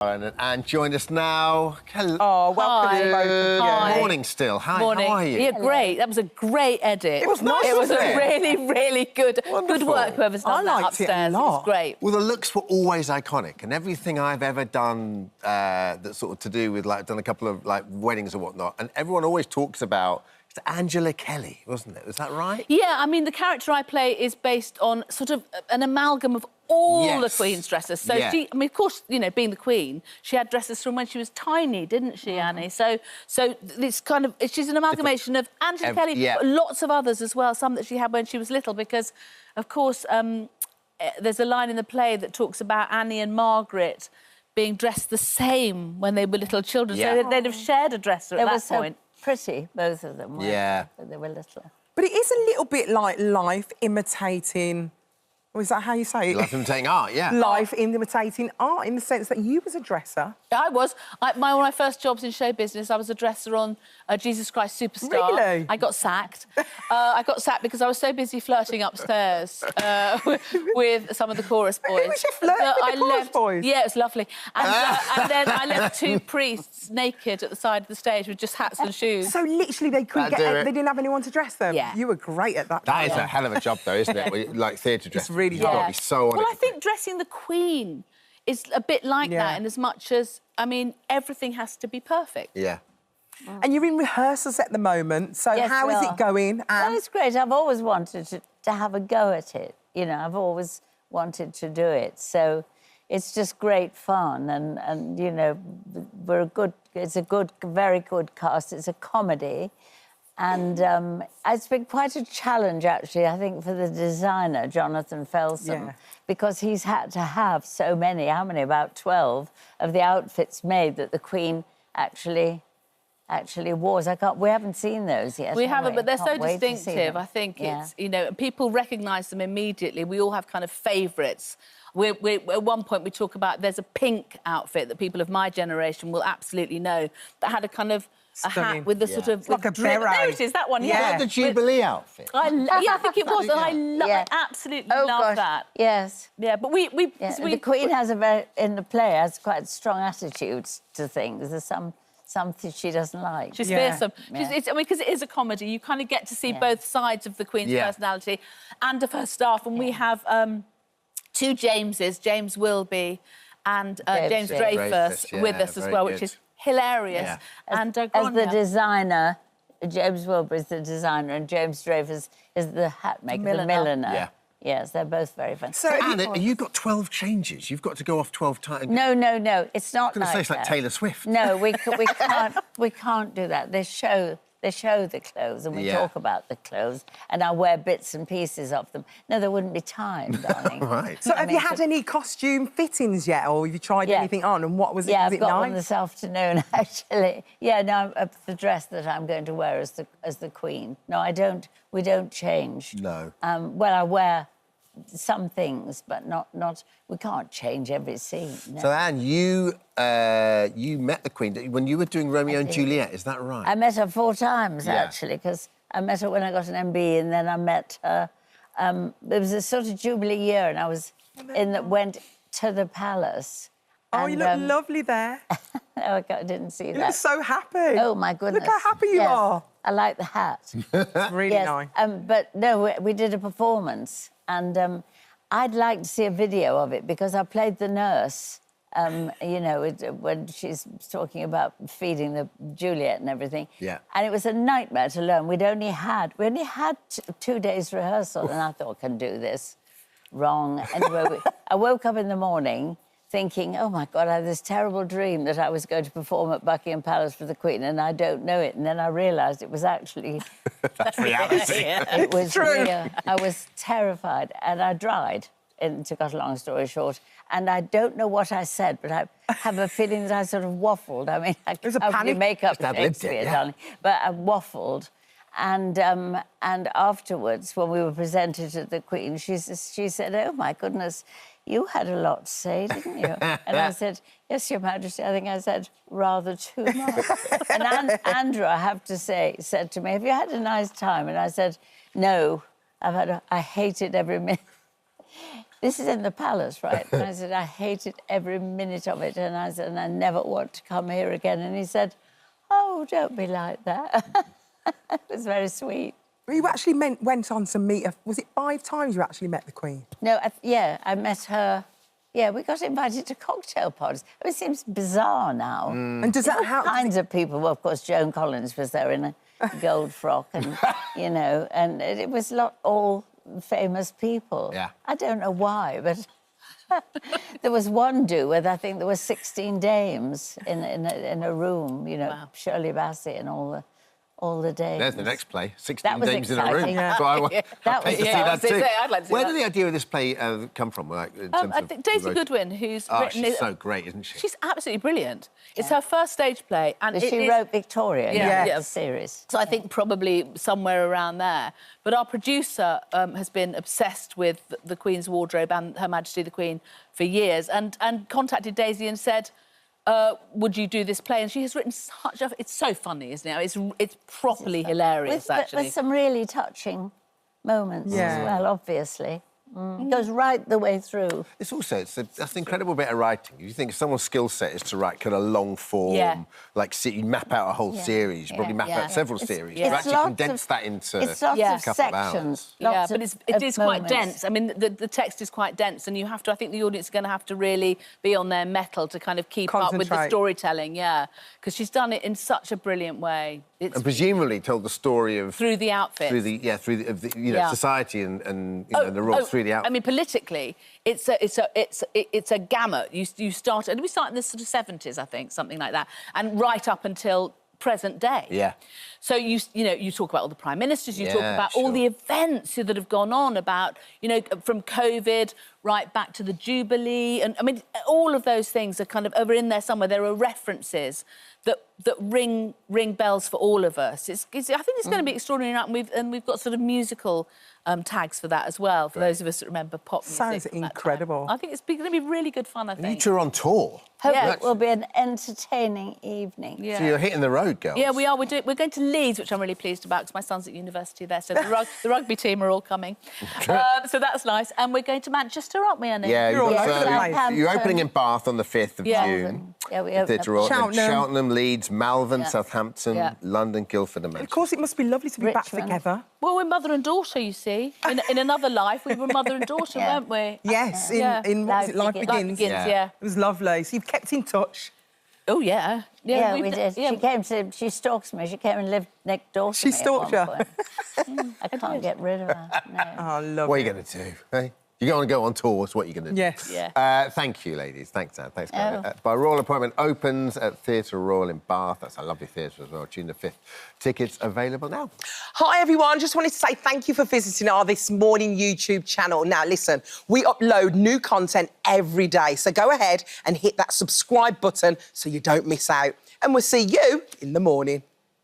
And join us now. Hello. Oh, welcome to both of you. Hi. Morning still. Hi, Morning. how are you? Yeah, great. That was a great edit. It was nice, It was wasn't a it? really, really good Wonderful. work, whoever's done that liked it a upstairs. It lot. was great. Well, the looks were always iconic, and everything I've ever done that's sort of to do with, like, done a couple of, like, weddings or whatnot, and everyone always talks about it's Angela Kelly, wasn't it? Was that right? Yeah, I mean, the character I play is based on sort of an amalgam of all the Queen's dresses. So she, I mean, of course, you know, being the Queen, she had dresses from when she was tiny, didn't she, Annie? So this kind of, she's an amalgamation of Angela Kelly, but lots of others as well, some that she had when she was little, because, of course, there's a line in the play that talks about Annie and Margaret being dressed the same when they were little children. So they'd have shared a dresser at that point. Pretty, both of them were. Yeah. But they were little. But it is a little bit like life imitating... Or is that how you say it? Life imitating art, yeah. Life imitating art, in the sense that you was a dresser. I was. One of my first jobs in show business, I was a dresser on Jesus Christ Superstar. Really? I got sacked. I got sacked because I was so busy flirting upstairs with some of the chorus boys. Who was you flirting with the chorus boys? Yeah, it was lovely. And then I left two priests naked at the side of the stage with just hats and shoes. So literally they couldn't they didn't have anyone to dress them? Yeah. You were great at that. That is a hell of a job, though, isn't it? Like theatre dress. It's really You've got to be so on it. Well, I think dressing the Queen is a bit like that, in as much as, I mean, everything has to be perfect. Yeah. And you're in rehearsals at the moment, so Yes, how we is are. it going? Well, it's great. I've always wanted to have a go at it. You know, I've always wanted to do it. So it's just great fun. And you know, it's a very good cast. It's a comedy. And it's been quite a challenge, actually, I think, for the designer, Jonathan Felsen, because he's had to have so many, how many, about 12, of the outfits made that the Queen actually wore. We haven't seen those yet. We haven't, but they're so Can't wait to see distinctive. them. I think it's, you know, people recognise them immediately. We all have kind of favourites. At one point, we talk about there's a pink outfit that people of my generation will absolutely know that had a kind of a hat with the sort of... Like a beret. There it is, that one, Yeah. The Jubilee outfit. I think it was, and I absolutely love that. Yes. Yeah, but The Queen has in the play, has quite strong attitudes to things. There's something she doesn't like. She's fearsome. I mean, because it is a comedy, you kind of get to see both sides of the Queen's personality and of her staff, and we have two Jameses, James Wilby and James Dreyfus with us as well, which is hilarious. Yeah. And as the designer, James Wilbur is the designer and James Dreyfus is the hat maker, the milliner. Yeah. Yes, they're both very fun. So, Anne, you've got 12 changes. You've got to go off 12 times. No, it's not like that. It's like Taylor Swift. No, we can't do that. They show the clothes and we talk about the clothes and I wear bits and pieces of them. No, there wouldn't be time, darling. Right. So have you had any costume fittings yet, or have you tried anything on, and what was it? Yeah, was I've it got nice? one this afternoon, actually. Yeah, no, the dress that I'm going to wear as the Queen. No, we don't change. No. Well, I wear some things, but not. We can't change every scene. No. So, Anne, you met the Queen when you were doing Romeo and Juliet, is that right? I met her 4 times, actually, because I met her when I got an MB, and then I met her... it was a sort of Jubilee year, and I was went to the palace. Oh, and, you look lovely there. Oh, I didn't see that. You look so happy. Oh, my goodness. Look how happy you are. I like the hat. It's really nice. But no, we did a performance, and I'd like to see a video of it because I played the nurse, you know, when she's talking about feeding the Juliet and everything. Yeah. And it was a nightmare to learn. We only had 2 days rehearsal, and I thought, I can do this. Wrong. Anyway, I woke up in the morning thinking, oh, my God, I had this terrible dream that I was going to perform at Buckingham Palace for the Queen, and I don't know it. And then I realised it was actually... That's reality. It was true. real. I was terrified, and I dried, and to cut a long story short. And I don't know what I said, but I have a feeling that I sort of waffled. I mean, I was a can't panic. make up Just ad-libbed it, Shakespeare, darling. But I waffled. And afterwards, when we were presented to the Queen, she said, oh, my goodness, you had a lot to say, didn't you? And I said, yes, Your Majesty, I think I said rather too much. And Andrew, I have to say, said to me, have you had a nice time? And I said, no, I hated every minute. this is in the palace, right? And I said, I hated every minute of it. And I said, and I never want to come here again. And he said, oh, don't be like that. It was very sweet. Well, you actually went on to meet her. Was it 5 times you actually met the Queen? No, I met her. Yeah, we got invited to cocktail parties. It seems bizarre now. And does that help? All kinds of people. Well, of course, Joan Collins was there in a gold frock, and you know, and it was all famous people. Yeah. I don't know why, but there was one do where I think there were 16 dames in a room. You know, Wow. Shirley Bassey and all the dames. There's the next play, 16 That was dames in a room. exciting. So I'd That pay was- to see yeah, that too. I'd like to see Where that. did the idea of this play come from? Like, in terms I of think Daisy the road- Goodwin, who's Oh, written she's it. so great, isn't she? She's absolutely brilliant. It's her first stage play, and She wrote Victoria, Yeah. in Yeah. the series. So I think probably somewhere around there. But our producer has been obsessed with the Queen's wardrobe and Her Majesty the Queen for years, and contacted Daisy and said, would you do this play? And she has written such a... It's so funny, isn't it? It's properly hilarious, actually. With some really touching moments Yeah. as well, obviously. It goes right the way through. That's an incredible bit of writing. You think someone's skill set is to write kind of long form, Yeah. like you map out a whole Yeah. series, you probably map Yeah. out several It's- series. it's You actually lots condense of- that into It's lots Yeah. of couple of sections. hours. Yeah, lots but of it is quite moments. dense. I mean, the text is quite dense, and you have to... I think the audience is going to have to really be on their mettle to kind of keep up with the Concentrate. storytelling, yeah, because she's done it in such a brilliant way. It's And presumably told the story of... through the outfits. Through the Yeah. society and you know, the roles through the I outfits. mean, politically, it's a gamut. You start, and we start in the sort of 70s, I think, something like that, and right up until present day. Yeah. So you talk about all the prime ministers, you talk Yeah, about all sure. the events that have gone on, about from COVID right back to the Jubilee, and I mean all of those things are in there somewhere. There are references that ring bells for all of us. I think it's going to be extraordinary, and we've got sort of musical tags for that as well. For those of us that remember pop music. Sounds from that time. incredible. I think it's going to be really good fun. I You think. two are on tour. Hope Yeah. it will be an entertaining evening. Yeah. So you're hitting the road, girls. Yeah, we are. We're going to Leeds, which I'm really pleased about because my son's at university there. So the rugby team are all coming. So that's nice. And we're going to Manchester, aren't we, Annie? Yeah, You're all you've over the got, place. you're opening in Bath on the 5th of Yeah. June. Yeah, we open Theatre up Royal, then Cheltenham. Cheltenham, Leeds, Malvern, Yeah. Southampton, Yeah. London, Guildford and Of Manchester. course, it must be lovely to be back Richmond. together. Well, we're mother and daughter, you see. In another life, we were mother and daughter, Yeah. weren't we? Yes, Yeah. in what was it, Life Life Begins? Begins, yeah. It was lovely. So you've kept in touch. Oh, yeah. Yeah, we've we d- did. Yeah. She stalks me. She came and lived next door to She me stalked at one you? point. I can't get rid of her. No. Oh, lovely. What are you going to do? Hey? You're going to go on tour, so what are you going to do? Yes. Yeah. Thank you, ladies. Thanks, Anne. Thanks, Oh. Gary. By Royal Appointment opens at Theatre Royal in Bath. That's a lovely theatre as well, June the 5th. Tickets available now. Hi, everyone. Just wanted to say thank you for visiting our This Morning YouTube channel. Now, listen, we upload new content every day, so go ahead and hit that subscribe button so you don't miss out. And we'll see you in the morning.